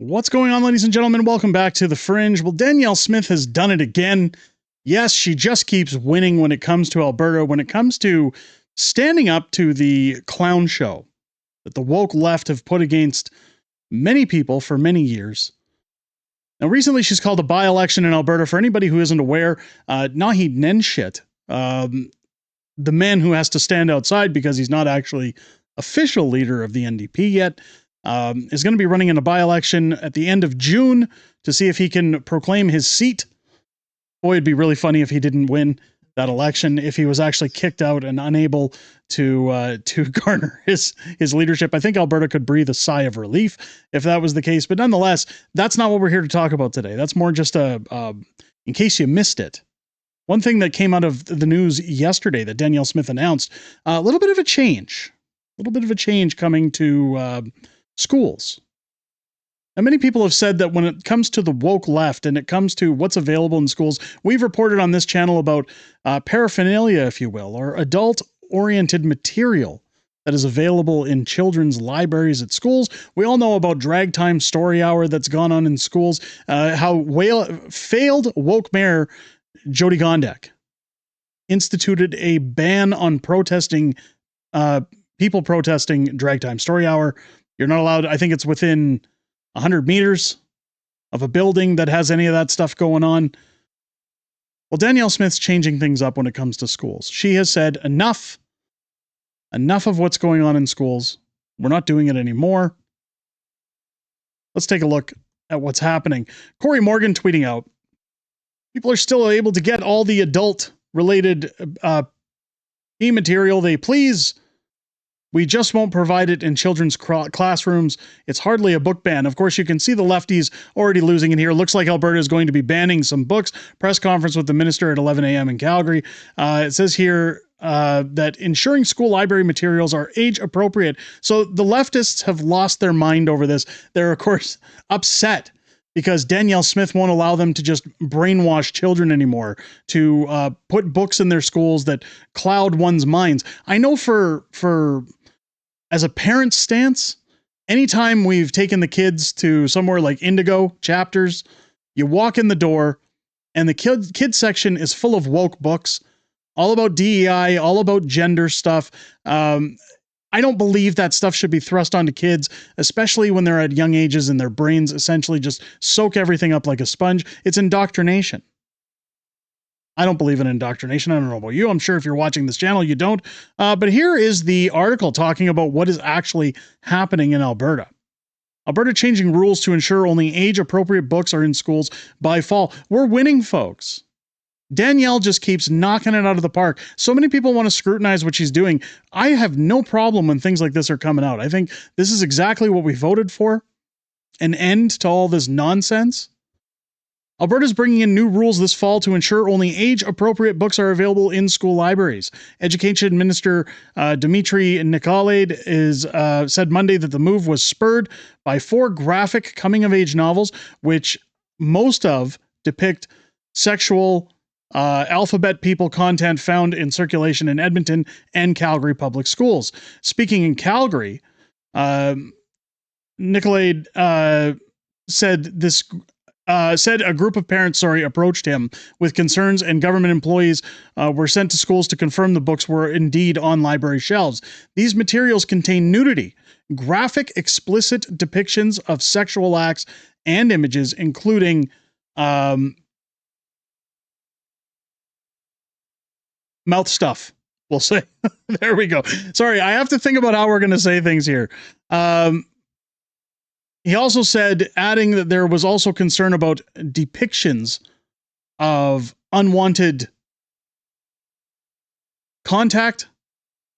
What's going on, ladies and gentlemen? Welcome back to The Fringe. Well, Danielle Smith has done it again. Yes, she just keeps winning when it comes to Alberta, when it comes to standing up to the clown show that the woke left have put against many people for many years. Now, recently she's called a by-election in Alberta. For anybody who isn't aware, Naheed Nenshit, the man who has to stand outside because he's not actually official leader of the NDP yet, is going to be running in a by-election at the end of June to see if he can proclaim his seat. Boy, it'd be really funny if he didn't win that election, if he was actually kicked out and unable to garner his leadership. I think Alberta could breathe a sigh of relief if that was the case. But nonetheless, that's not what we're here to talk about today. That's more just in case you missed it. One thing that came out of the news yesterday that Danielle Smith announced, a little bit of a change coming to schools. And many people have said that when it comes to the woke left and it comes to what's available in schools, we've reported on this channel about paraphernalia, if you will, or adult-oriented material that is available in children's libraries at schools. We all know about Drag Time Story Hour that's gone on in schools, how failed woke mayor Jody Gondek instituted a ban on people protesting Drag Time Story Hour. You're not allowed, I think it's within 100 meters of a building that has any of that stuff going on. Well, Danielle Smith's changing things up when it comes to schools. She has said enough of what's going on in schools. We're not doing it anymore. Let's take a look at what's happening. Corey Morgan tweeting out, people are still able to get all the adult-related material they please. We just won't provide it in children's classrooms. It's hardly a book ban. Of course, you can see the lefties already losing it here. Looks like Alberta is going to be banning some books. Press conference with the minister at 11 a.m. in Calgary. It says here that ensuring school library materials are age appropriate. So the leftists have lost their mind over this. They're, of course, upset because Danielle Smith won't allow them to just brainwash children anymore, to put books in their schools that cloud one's minds. I know for as a parent's stance, anytime we've taken the kids to somewhere like Indigo Chapters, you walk in the door and the kids section is full of woke books, all about DEI, all about gender stuff. I don't believe that stuff should be thrust onto kids, especially when they're at young ages and their brains essentially just soak everything up like a sponge. It's indoctrination. I don't believe in indoctrination. I don't know about you. I'm sure if you're watching this channel, you don't. But here is the article talking about what is actually happening in Alberta. Alberta changing rules to ensure only age-appropriate books are in schools by fall. We're winning, folks. Danielle just keeps knocking it out of the park. So many people want to scrutinize what she's doing. I have no problem when things like this are coming out. I think this is exactly what we voted for. An end to all this nonsense. Alberta's bringing in new rules this fall to ensure only age-appropriate books are available in school libraries. Education Minister Dimitri Nicolade said Monday that the move was spurred by 4 graphic coming-of-age novels, which most of depict sexual alphabet people content found in circulation in Edmonton and Calgary public schools. Speaking in Calgary, Nicolade said a group of parents, approached him with concerns, and government employees were sent to schools to confirm the books were indeed on library shelves. These materials contain nudity, graphic, explicit depictions of sexual acts, and images, including mouth stuff, we'll say. There we go. Sorry, I have to think about how we're going to say things here. He also said, adding that there was also concern about depictions of unwanted contact,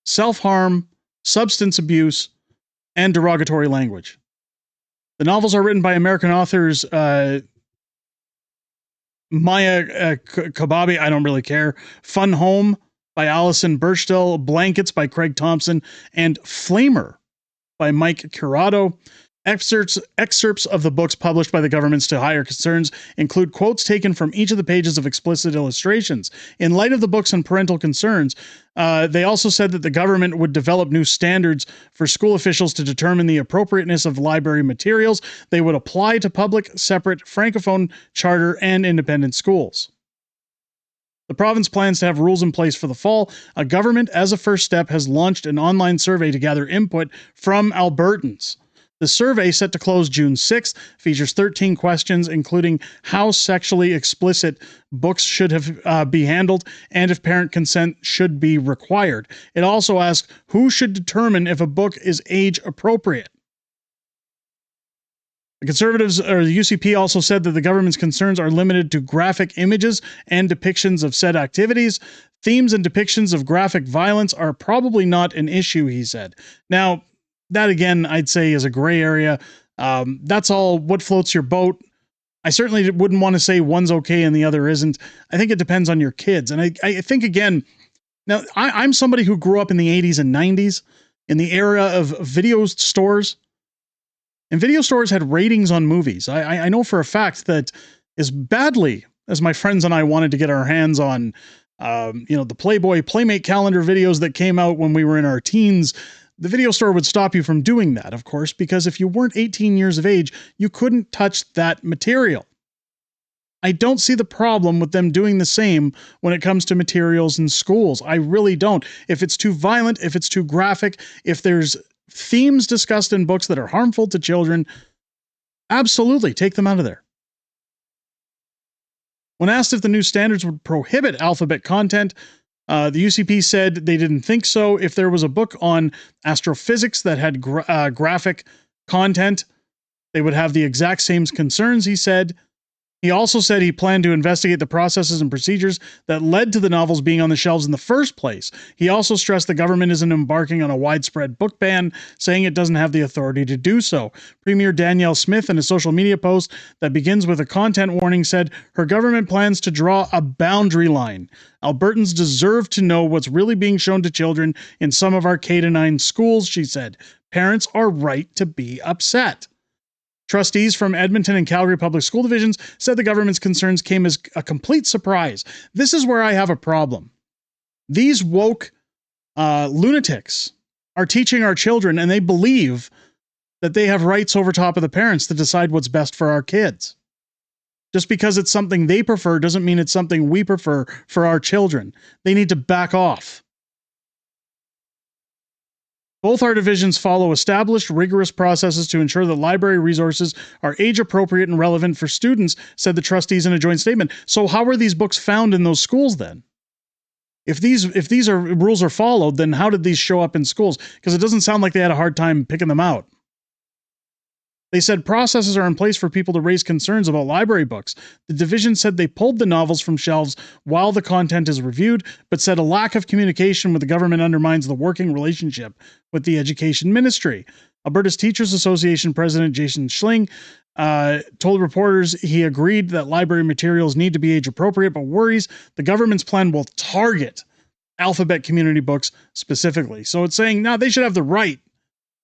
self-harm, substance abuse, and derogatory language. The novels are written by American authors Maya Kababi, I don't really care, Fun Home by Alison Birchdill, Blankets by Craig Thompson, and Flamer by Mike Curato. Excerpts of the books published by the governments to higher concerns include quotes taken from each of the pages of explicit illustrations. In light of the books and parental concerns, they also said that the government would develop new standards for school officials to determine the appropriateness of library materials. They would apply to public, separate, francophone, charter, and independent schools. The province plans to have rules in place for the fall. A government, as a first step, has launched an online survey to gather input from Albertans. The survey, set to close June 6th, features 13 questions, including how sexually explicit books should be handled and if parent consent should be required. It also asks who should determine if a book is age appropriate. The Conservatives, or the UCP, also said that the government's concerns are limited to graphic images and depictions of said activities. Themes and depictions of graphic violence are probably not an issue, he said. Now, that, again, I'd say is a gray area. That's all what floats your boat. I certainly wouldn't want to say one's okay and the other isn't. I think it depends on your kids. And I think, again, now I'm somebody who grew up in the 80s and 90s in the era of video stores. And video stores had ratings on movies. I know for a fact that as badly as my friends and I wanted to get our hands on, the Playboy Playmate calendar videos that came out when we were in our teens, the video store would stop you from doing that, of course, because if you weren't 18 years of age, you couldn't touch that material. I don't see the problem with them doing the same when it comes to materials in schools. I really don't. If it's too violent, if it's too graphic, if there's themes discussed in books that are harmful to children, absolutely take them out of there. When asked if the new standards would prohibit alphabet content, the UCP said they didn't think so. If there was a book on astrophysics that had graphic content, they would have the exact same concerns, he said. He also said he planned to investigate the processes and procedures that led to the novels being on the shelves in the first place. He also stressed the government isn't embarking on a widespread book ban, saying it doesn't have the authority to do so. Premier Danielle Smith, in a social media post that begins with a content warning, said her government plans to draw a boundary line. Albertans deserve to know what's really being shown to children in some of our K-9 schools, she said. Parents are right to be upset. Trustees from Edmonton and Calgary Public School Divisions said the government's concerns came as a complete surprise. This is where I have a problem. These woke lunatics are teaching our children, and they believe that they have rights over top of the parents to decide what's best for our kids. Just because it's something they prefer doesn't mean it's something we prefer for our children. They need to back off. Both our divisions follow established, rigorous processes to ensure that library resources are age-appropriate and relevant for students, said the trustees in a joint statement. So how are these books found in those schools then? If these rules are followed, then how did these show up in schools? Because it doesn't sound like they had a hard time picking them out. They said processes are in place for people to raise concerns about library books. The division said they pulled the novels from shelves while the content is reviewed, but said a lack of communication with the government undermines the working relationship with the Education Ministry. Alberta's Teachers Association President Jason Schling told reporters he agreed that library materials need to be age appropriate, but worries the government's plan will target alphabet community books specifically. So it's saying, no, they should have the right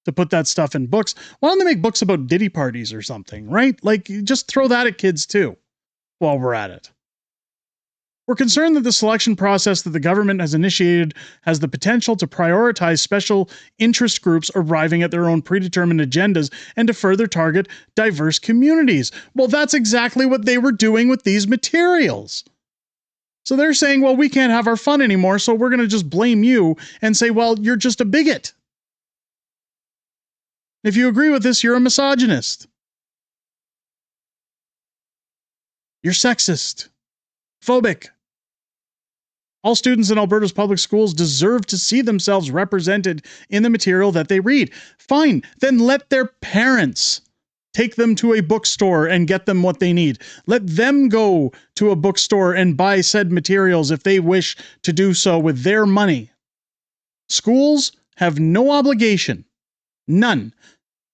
to put that stuff in books. Why don't they make books about ditty parties or something, right? Like, just throw that at kids too, while we're at it. We're concerned that the selection process that the government has initiated has the potential to prioritize special interest groups arriving at their own predetermined agendas and to further target diverse communities. Well, that's exactly what they were doing with these materials. So they're saying, well, we can't have our fun anymore, so we're going to just blame you and say, well, you're just a bigot. If you agree with this, you're a misogynist. You're sexist. Phobic. All students in Alberta's public schools deserve to see themselves represented in the material that they read. Fine, then let their parents take them to a bookstore and get them what they need. Let them go to a bookstore and buy said materials if they wish to do so with their money. Schools have no obligation, none,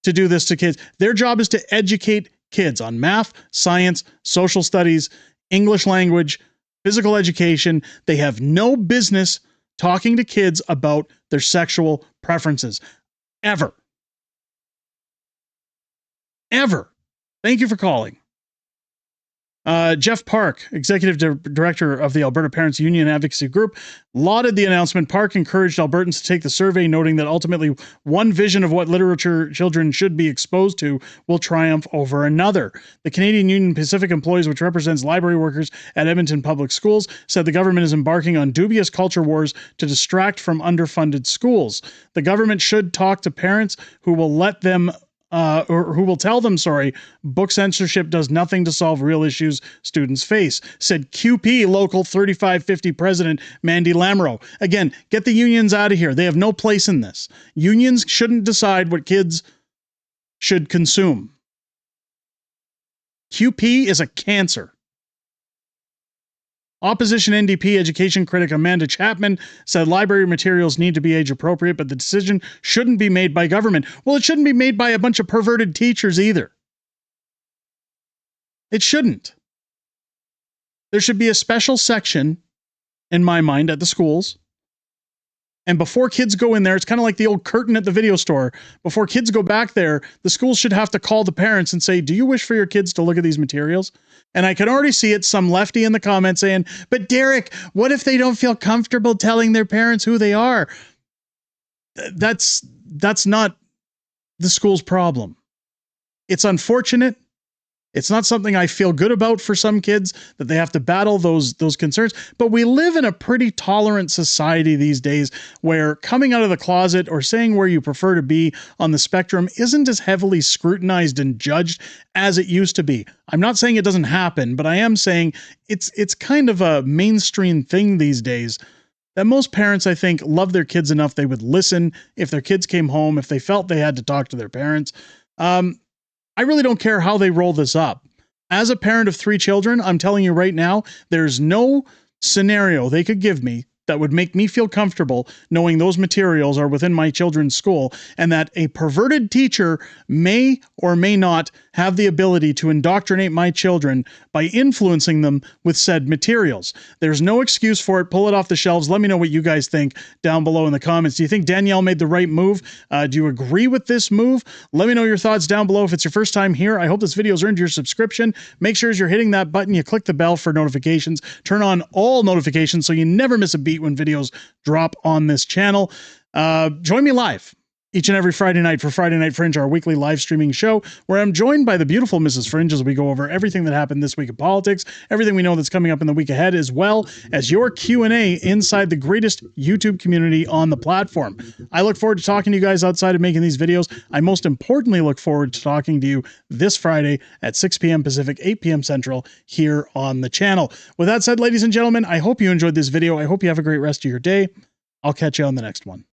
to do this to kids. Their job is to educate kids on math, science, social studies, English language, physical education. They have no business talking to kids about their sexual preferences, ever. ever. Thank you for calling. Jeff Park, executive director of the Alberta Parents Union Advocacy Group, lauded the announcement. Park encouraged Albertans to take the survey, noting that ultimately one vision of what literature children should be exposed to will triumph over another. The Canadian Union Pacific Employees, which represents library workers at Edmonton Public Schools, said the government is embarking on dubious culture wars to distract from underfunded schools. The government should talk to parents who will let them or who will tell them, book censorship does nothing to solve real issues students face, said QP Local 3550 President Mandy Lamoureux. Again, get the unions out of here. They have no place in this. Unions shouldn't decide what kids should consume. QP is a cancer. Opposition NDP education critic Amanda Chapman said library materials need to be age appropriate, but the decision shouldn't be made by government. Well, it shouldn't be made by a bunch of perverted teachers either. It shouldn't. There should be a special section, in my mind, at the schools. And before kids go in there, it's kind of like the old curtain at the video store. Before kids go back there, the schools should have to call the parents and say, do you wish for your kids to look at these materials? And I can already see it, some lefty in the comments saying, but Derek, what if they don't feel comfortable telling their parents who they are? That's not the school's problem. It's unfortunate. It's not something I feel good about for some kids that they have to battle those concerns. But we live in a pretty tolerant society these days where coming out of the closet or saying where you prefer to be on the spectrum isn't as heavily scrutinized and judged as it used to be. I'm not saying it doesn't happen, but I am saying it's kind of a mainstream thing these days that most parents, I think, love their kids enough they would listen if their kids came home, if they felt they had to talk to their parents. I really don't care how they roll this up. As a parent of 3 children, I'm telling you right now, there's no scenario they could give me that would make me feel comfortable knowing those materials are within my children's school and that a perverted teacher may or may not have the ability to indoctrinate my children by influencing them with said materials. There's no excuse for it. Pull it off the shelves. Let me know what you guys think down below in the comments. Do you think Danielle made the right move? Do you agree with this move? Let me know your thoughts down below. If it's your first time here, I hope this video's earned your subscription. Make sure as you're hitting that button, you click the bell for notifications. Turn on all notifications so you never miss a beat when videos drop on this channel. Join me live each and every Friday night for Friday Night Fringe, our weekly live streaming show, where I'm joined by the beautiful Mrs. Fringe as we go over everything that happened this week in politics, everything we know that's coming up in the week ahead, as well as your Q&A inside the greatest YouTube community on the platform. I look forward to talking to you guys outside of making these videos. I most importantly look forward to talking to you this Friday at 6 p.m. Pacific, 8 p.m. Central here on the channel. With that said, ladies and gentlemen, I hope you enjoyed this video. I hope you have a great rest of your day. I'll catch you on the next one.